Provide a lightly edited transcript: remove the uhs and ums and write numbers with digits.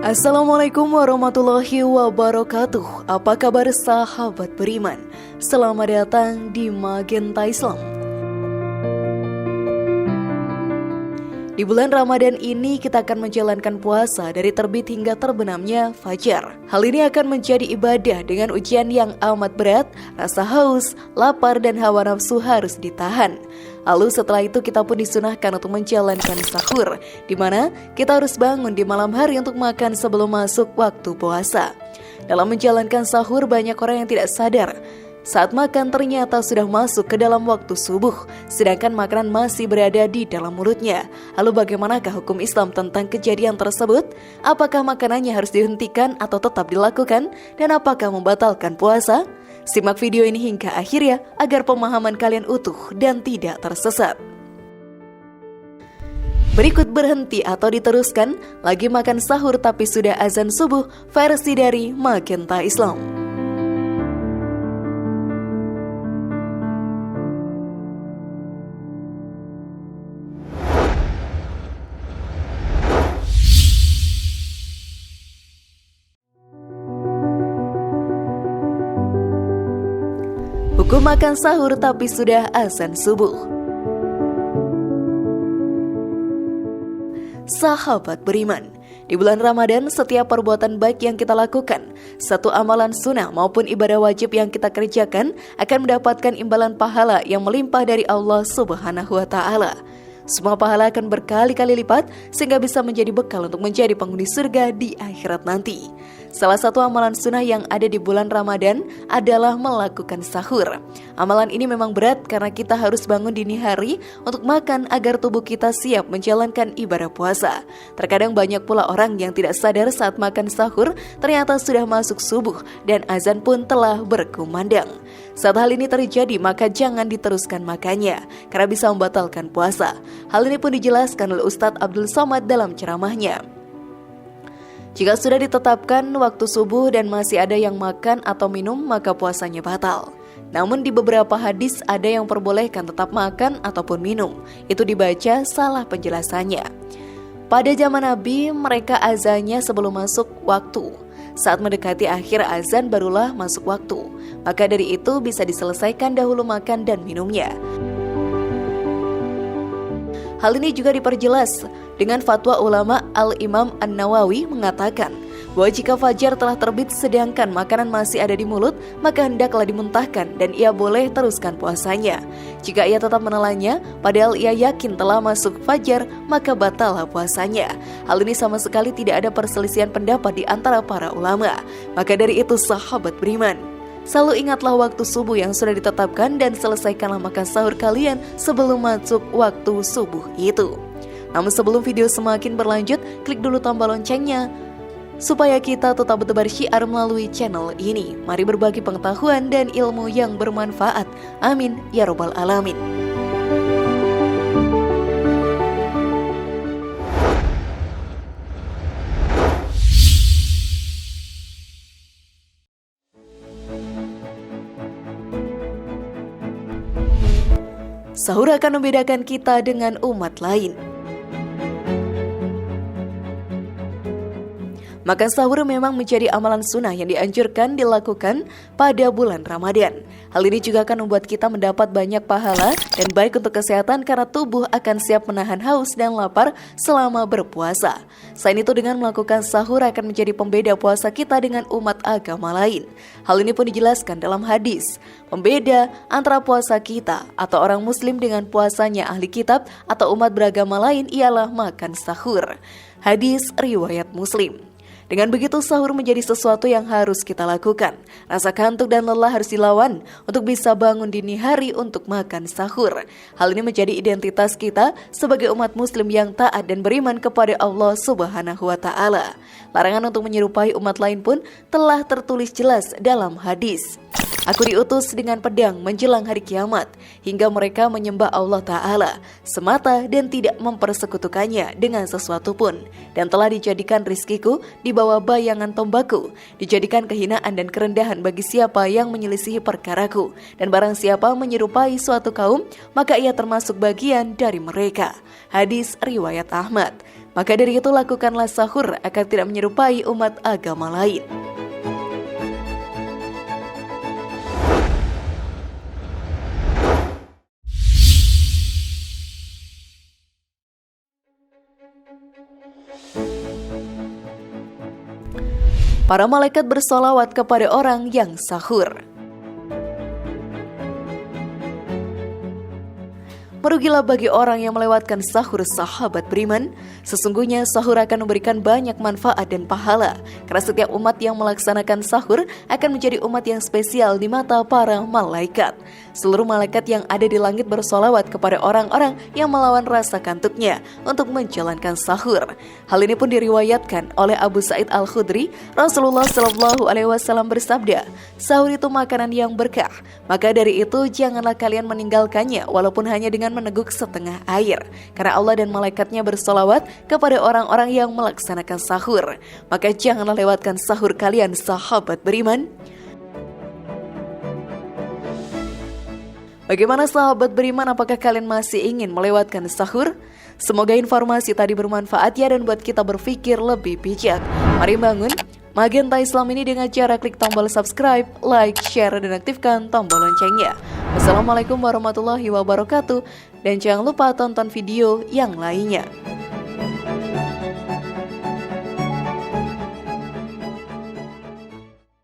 Assalamualaikum warahmatullahi wabarakatuh. Apa kabar sahabat beriman? Selamat datang di Magenta Islam. Di bulan Ramadan ini kita akan menjalankan puasa dari terbit hingga terbenamnya fajar. Hal ini akan menjadi ibadah dengan ujian yang amat berat, rasa haus, lapar dan hawa nafsu harus ditahan. Lalu setelah itu kita pun disunahkan untuk menjalankan sahur, di mana kita harus bangun di malam hari untuk makan sebelum masuk waktu puasa. Dalam menjalankan sahur banyak orang yang tidak sadar saat makan ternyata sudah masuk ke dalam waktu subuh, sedangkan makanan masih berada di dalam mulutnya. Lalu bagaimanakah hukum Islam tentang kejadian tersebut? Apakah makanannya harus dihentikan atau tetap dilakukan? Dan apakah membatalkan puasa? Simak video ini hingga akhir ya, agar pemahaman kalian utuh dan tidak tersesat. Berikut berhenti atau diteruskan, lagi makan sahur tapi sudah azan subuh, versi dari Magenta Islam. Hukum makan sahur tapi sudah azan subuh. Sahabat beriman, di bulan Ramadan setiap perbuatan baik yang kita lakukan, satu amalan sunnah maupun ibadah wajib yang kita kerjakan akan mendapatkan imbalan pahala yang melimpah dari Allah Subhanahu wa Ta'ala. Semua pahala akan berkali-kali lipat sehingga bisa menjadi bekal untuk menjadi penghuni surga di akhirat nanti. Salah satu amalan sunnah yang ada di bulan Ramadan adalah melakukan sahur. Amalan ini memang berat karena kita harus bangun dini hari untuk makan agar tubuh kita siap menjalankan ibadah puasa. Terkadang banyak pula orang yang tidak sadar saat makan sahur ternyata sudah masuk subuh dan azan pun telah berkumandang. Saat hal ini terjadi maka jangan diteruskan makannya karena bisa membatalkan puasa. Hal ini pun dijelaskan oleh Ustadz Abdul Somad dalam ceramahnya. Jika sudah ditetapkan waktu subuh dan masih ada yang makan atau minum, maka puasanya batal. Namun di beberapa hadis ada yang perbolehkan tetap makan ataupun minum. Itu dibaca salah penjelasannya. Pada zaman Nabi, mereka azannya sebelum masuk waktu. Saat mendekati akhir azan barulah masuk waktu. Maka dari itu bisa diselesaikan dahulu makan dan minumnya. Hal ini juga diperjelas dengan fatwa ulama Al-Imam An-Nawawi mengatakan bahwa jika fajar telah terbit sedangkan makanan masih ada di mulut, maka hendaklah dimuntahkan dan ia boleh teruskan puasanya. Jika ia tetap menelannya, padahal ia yakin telah masuk fajar, maka batallah puasanya. Hal ini sama sekali tidak ada perselisihan pendapat di antara para ulama. Maka dari itu sahabat beriman, selalu ingatlah waktu subuh yang sudah ditetapkan dan selesaikanlah makan sahur kalian sebelum masuk waktu subuh itu. Namun sebelum video semakin berlanjut, klik dulu tombol loncengnya supaya kita tetap bertebar syiar melalui channel ini. Mari berbagi pengetahuan dan ilmu yang bermanfaat. Amin ya robbal alamin. Sahur akan membedakan kita dengan umat lain. Makan sahur memang menjadi amalan sunnah yang dianjurkan dilakukan pada bulan Ramadan. Hal ini juga akan membuat kita mendapat banyak pahala dan baik untuk kesehatan karena tubuh akan siap menahan haus dan lapar selama berpuasa. Selain itu dengan melakukan sahur akan menjadi pembeda puasa kita dengan umat agama lain. Hal ini pun dijelaskan dalam hadis. Pembeda antara puasa kita atau orang muslim dengan puasanya ahli kitab atau umat beragama lain ialah makan sahur. Hadis riwayat Muslim. Dengan begitu sahur menjadi sesuatu yang harus kita lakukan. Rasa kantuk dan lelah harus dilawan untuk bisa bangun dini hari untuk makan sahur. Hal ini menjadi identitas kita sebagai umat muslim yang taat dan beriman kepada Allah Subhanahu wa Ta'ala. Larangan untuk menyerupai umat lain pun telah tertulis jelas dalam hadis. Aku diutus dengan pedang menjelang hari kiamat, hingga mereka menyembah Allah Ta'ala semata dan tidak mempersekutukannya dengan sesuatu pun. Dan telah dijadikan rizkiku di bawah bayangan tombakku, dijadikan kehinaan dan kerendahan bagi siapa yang menyelisihi perkaraku. Dan barang siapa menyerupai suatu kaum, maka ia termasuk bagian dari mereka. Hadis riwayat Ahmad. Maka dari itu lakukanlah sahur agar tidak menyerupai umat agama lain. Para malaikat bersolawat kepada orang yang sahur. Merugilah bagi orang yang melewatkan sahur, sahabat beriman. Sesungguhnya sahur akan memberikan banyak manfaat dan pahala, karena setiap umat yang melaksanakan sahur akan menjadi umat yang spesial di mata para malaikat. Seluruh malaikat yang ada di langit bersolawat kepada orang-orang yang melawan rasa kantuknya untuk menjalankan sahur. Hal ini pun diriwayatkan oleh Abu Sa'id Al-Khudri. Rasulullah SAW bersabda, sahur itu makanan yang berkah, maka dari itu janganlah kalian meninggalkannya walaupun hanya dengan meneguk setengah air, karena Allah dan malaikatnya bersolawat kepada orang-orang yang melaksanakan sahur. Maka janganlah lewatkan sahur kalian, sahabat beriman. Bagaimana sahabat beriman, apakah kalian masih ingin melewatkan sahur? Semoga informasi tadi bermanfaat ya dan buat kita berpikir lebih bijak. Mari bangun Magenta Islam ini dengan cara klik tombol subscribe, like, share, dan aktifkan tombol loncengnya. Wassalamualaikum warahmatullahi wabarakatuh. Dan jangan lupa tonton video yang lainnya.